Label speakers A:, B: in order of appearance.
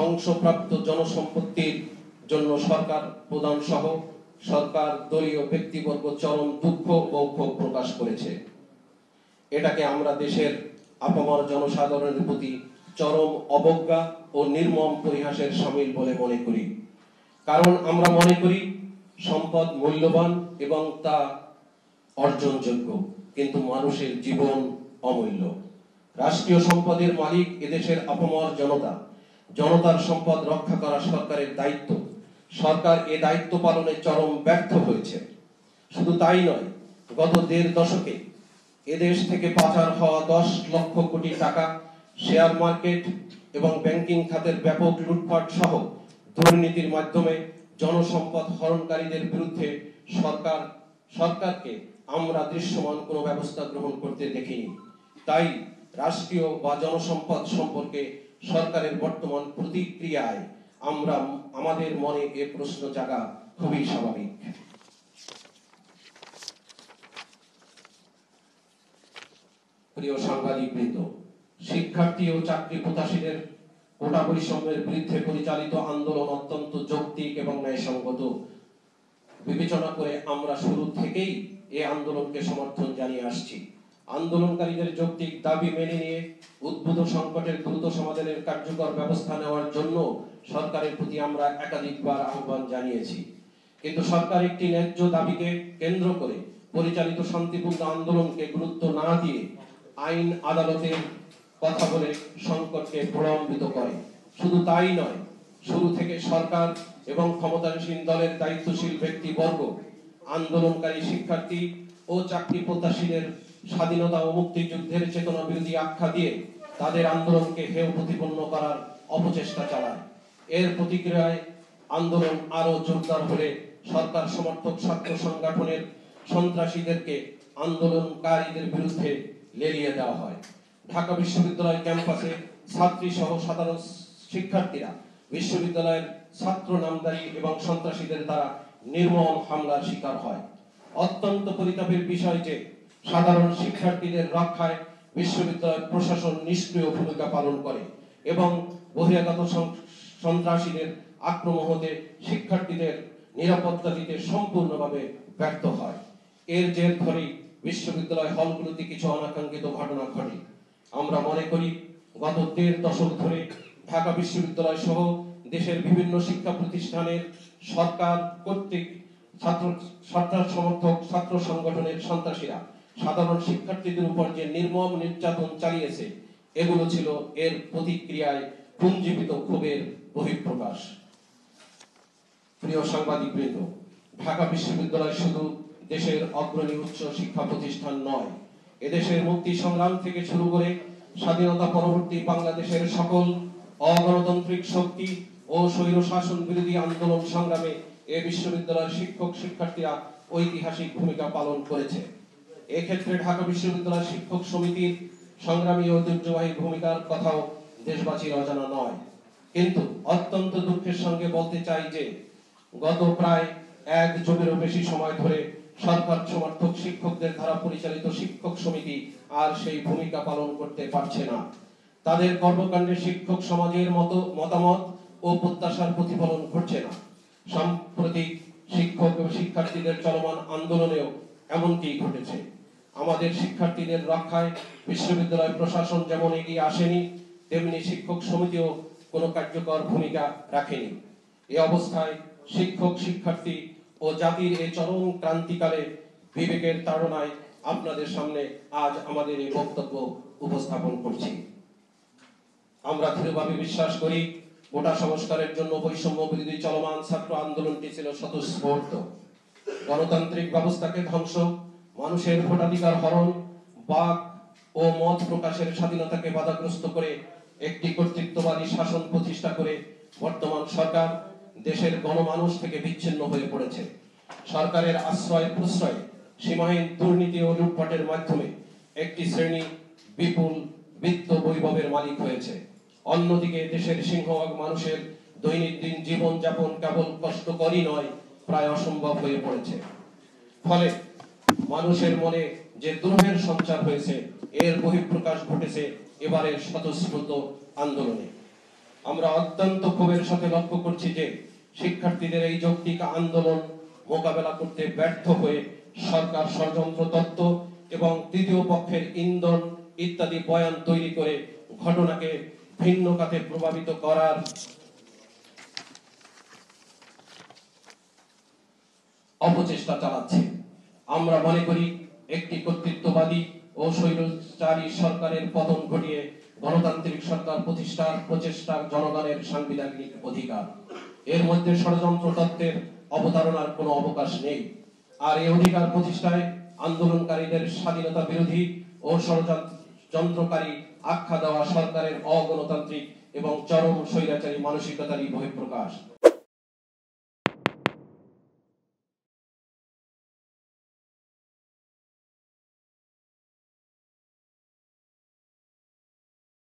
A: ধ্বংসপ্রাপ্ত জনসম্পত্তির জন্য সরকার প্রধান সহ সরকার দলীয় ব্যক্তিবর্গ চরম দুঃখ ও ক্ষোভ প্রকাশ করেছে। এটাকে আমরা দেশের আপামর জনসাধারণের প্রতি চরম অবজ্ঞা ও নির্মম পরিহাসের শামিল বলে মনে করি। কারণ আমরা মনে করি সম্পদ মূল্যবান এবং তা অর্জনযোগ্য, কিন্তু মানুষের জীবন অমূল্য। রাষ্ট্রীয় সম্পদের মালিক এদেশের আপামর জনতা। জনতার সম্পদ রক্ষা করা সরকারের দায়িত্ব। সরকার এ দায়িত্ব পালনে চরম ব্যর্থ হয়েছে। শুধু তাই নয়, গত ১.৫ দশকে এদেশ থেকে পাচার হওয়া ১০ লক্ষ কোটি টাকা, শেয়ার মার্কেট এবং ব্যাংকিং খাতের ব্যাপক লুটপাট সহ দুর্নীতির মাধ্যমে জনসম্পদ হরণকারীদের বিরুদ্ধে সরকারকে আমরা দৃশ্যমান কোনো ব্যবস্থা গ্রহণ করতে দেখিনি। তাই রাষ্ট্রীয় বা জনসম্পদ সম্পর্কে সরকারের বর্তমান প্রতিক্রিয়ায় আমাদের মনে এ প্রশ্ন জাগা খুবই স্বাভাবিক। প্রিয় সাংবাদিকবৃন্দ, শিক্ষার্থী ও চাকরি প্রত্যাশীদের কোটা বৈষম্যের বিরুদ্ধে পরিচালিত আন্দোলন অত্যন্ত যৌক্তিক এবং ন্যায়সঙ্গত বিবেচনা করে আমরা শুরু থেকেই এই আন্দোলনকে সমর্থন জানিয়ে আসছি। আন্দোলনকারীদের যৌক্তিক দাবি মেনে নিয়ে উদ্ভূত সংকটের দ্রুত সমাধানের কার্যকর ব্যবস্থা নেওয়ার জন্য সরকারের প্রতি আমরা একাধিকবার আহ্বান জানিয়েছি। কিন্তু সরকার একটি ন্যায্য দাবিকে কেন্দ্র করে পরিচালিত শান্তিপূর্ণ আন্দোলনকে গুরুত্ব না দিয়ে আইন আদালতের কথা বলে সংকটকে প্রলম্বিত করে। শুধু তাই নয়, শুরু থেকে সরকার এবং ক্ষমতাসীন দলের দায়িত্বশীল ব্যক্তিবর্গ আন্দোলনকারী শিক্ষার্থী ও চাকরি প্রত্যাশীদের স্বাধীনতা ও মুক্তিযুদ্ধের চেতনা বিরোধী আখ্যা দিয়ে তাদের আন্দোলনকে হেয় প্রতিপন্ন করার অপচেষ্টা চালায়। এর প্রতিক্রিয়ায় আন্দোলন আরো জোরদার হলে সরকার সমর্থক ছাত্র সংগঠনের সন্ত্রাসীদেরকে আন্দোলনকারীদের বিরুদ্ধে লেলিয়ে দেওয়া হয়। ঢাকা বিশ্ববিদ্যালয় ক্যাম্পাসে ছাত্রী সহ সাধারণ শিক্ষার্থীরা বিশ্ববিদ্যালয়ের ছাত্র নামধারী এবং সন্ত্রাসীদের দ্বারা নির্মম হামলার শিকার হয়। অত্যন্ত পরিতাপের বিষয় যে সাধারণ শিক্ষার্থীদের রক্ষায় বিশ্ববিদ্যালয় প্রশাসন নিষ্ক্রিয় ভূমিকা পালন করে এবং বহিরাগত সন্ত্রাসীদের আক্রমণ হতে শিক্ষার্থীদের নিরাপত্তা দিতে সম্পূর্ণভাবে ব্যর্থ হয়। এর জের ধরেই বিশ্ববিদ্যালয় হলগুলোতে কিছু অনাকাঙ্ক্ষিত ঘটনা ঘটে। আমরা মনে করি গত ১.৫ দশক ধরে ঢাকা বিশ্ববিদ্যালয় সহ দেশের বিভিন্ন শিক্ষা প্রতিষ্ঠানের সরকার কর্তৃক সরকার সমর্থক ছাত্র সংগঠনের সন্ত্রাসীরা সাধারণ শিক্ষার্থীদের উপর যে নির্মম নির্যাতন চালিয়েছে, এগুলো ছিল এর প্রতিক্রিয়ায় পুঞ্জীবিত ক্ষোভের বহিঃপ্রকাশ। প্রিয় সাংবাদিকবৃন্দ, ঢাকা বিশ্ববিদ্যালয় শুধু দেশের অগ্রণী উচ্চ শিক্ষা প্রতিষ্ঠান নয়, এদেশের মুক্তি সংগ্রাম থেকে শুরু করে স্বাধীনতা পরবর্তী বাংলাদেশের সকল অগণতান্ত্রিক শক্তি ও স্বৈর শাসন বিরোধী আন্দোলন সংগ্রামে এ বিশ্ববিদ্যালয়ের শিক্ষক শিক্ষার্থীরা ঐতিহাসিক ভূমিকা পালন করেছে। এক্ষেত্রে ঢাকা বিশ্ববিদ্যালয় শিক্ষক সমিতির সংগ্রামী ঐতিহ্যবাহী ভূমিকার কথাও দেশবাসীর অজানা নয়। কিন্তু অত্যন্ত দুঃখের সঙ্গে বলতে চাই যে গত প্রায় ১ যুগেরও বেশি সময় ধরে সরকার সমর্থক শিক্ষকদের দ্বারা পরিচালিত শিক্ষক সমিতি আর সেই ভূমিকা পালন করতে পারছে না। তাদের কর্মকাণ্ডে শিক্ষক সমাজের মতামত ও প্রত্যাশার প্রতিফলন ঘটছে না। সাম্প্রতিক শিক্ষক ও শিক্ষার্থীদের চলমান আন্দোলনেও এমনটি ঘটেছে। আমাদের শিক্ষার্থীদের রক্ষায় বিশ্ববিদ্যালয় প্রশাসন যেমন এগিয়ে আসেনি, তেমনি শিক্ষক সমিতিও কোনো কার্যকর ভূমিকা রাখেনি। এই অবস্থায় শিক্ষক শিক্ষার্থী ও জাতির এই চরম ক্রান্তিকালে বিবেকের তাড়নায় আপনাদের সামনে আজ আমাদের এই বক্তব্য উপস্থাপন করছি। আমরা দৃঢ়ভাবে বিশ্বাস করি কোটা সংস্কারের জন্য বৈষম্য বিরোধী চলমান ছাত্র আন্দোলনটি ছিল স্বতঃস্ফূর্ত। গণতান্ত্রিক ব্যবস্থাকে ধ্বংস, মানুষের ভোটাধিকার হরণ, বাক ও মত প্রকাশের স্বাধীনতাকে বাধাগ্রস্ত করে একটি কর্তৃত্ববাদী শাসন প্রতিষ্ঠা করে বর্তমান সরকার দেশের গণমানুষ থেকে বিচ্ছিন্ন হয়ে পড়েছে। সরকারের আশ্রয় প্রশ্রয় সীমাহীন দুর্নীতি ও লুটপাটের মাধ্যমে একটি শ্রেণী বিপুল বিত্ত বৈভবের মালিক হয়েছে। অন্যদিকে দেশের সিংহভাগ মানুষের দৈনন্দিন জীবনযাপন কেবল কষ্টকরই নয়, প্রায় অসম্ভব হয়ে পড়েছে। ফলে মানুষের মনে যে দ্রোহের সঞ্চার হয়েছে, এর বহিঃপ্রকাশ ঘটেছে এবারের স্বতঃস্ফূর্ত আন্দোলনে। আমরা অত্যন্ত ক্ষোভের সাথে লক্ষ্য করছি যে শিক্ষার্থীদের এই যৌক্তিক আন্দোলন মোকাবেলা করতে ব্যর্থ হয়ে সরকার ষড়যন্ত্র তত্ত্ব এবং তৃতীয় পক্ষের ইন্ধন ইত্যাদি বয়ান তৈরি করে ঘটনাকে ভিন্ন খাতে প্রভাবিত করার অপচেষ্টা চালাচ্ছে। আমরা মনে করি একটি কর্তৃত্ববাদী ও স্বৈরাচারী সরকারের পতন ঘটিয়ে গণতান্ত্রিক সরকার প্রতিষ্ঠার প্রচেষ্টা জনগণের সাংবিধানিক অধিকার। এর মধ্যে ষড়যন্ত্র তত্ত্বের অবতারণার কোনো অবকাশ নেই। আর এই অধিকার প্রতিষ্ঠায় আন্দোলনকারীদের স্বাধীনতা বিরোধী ও ষড়যন্ত্রকারী আখ্যা দেওয়া সরকারের অগণতান্ত্রিক এবং চরম স্বৈরাচারী মানসিকতারই বহিঃপ্রকাশ।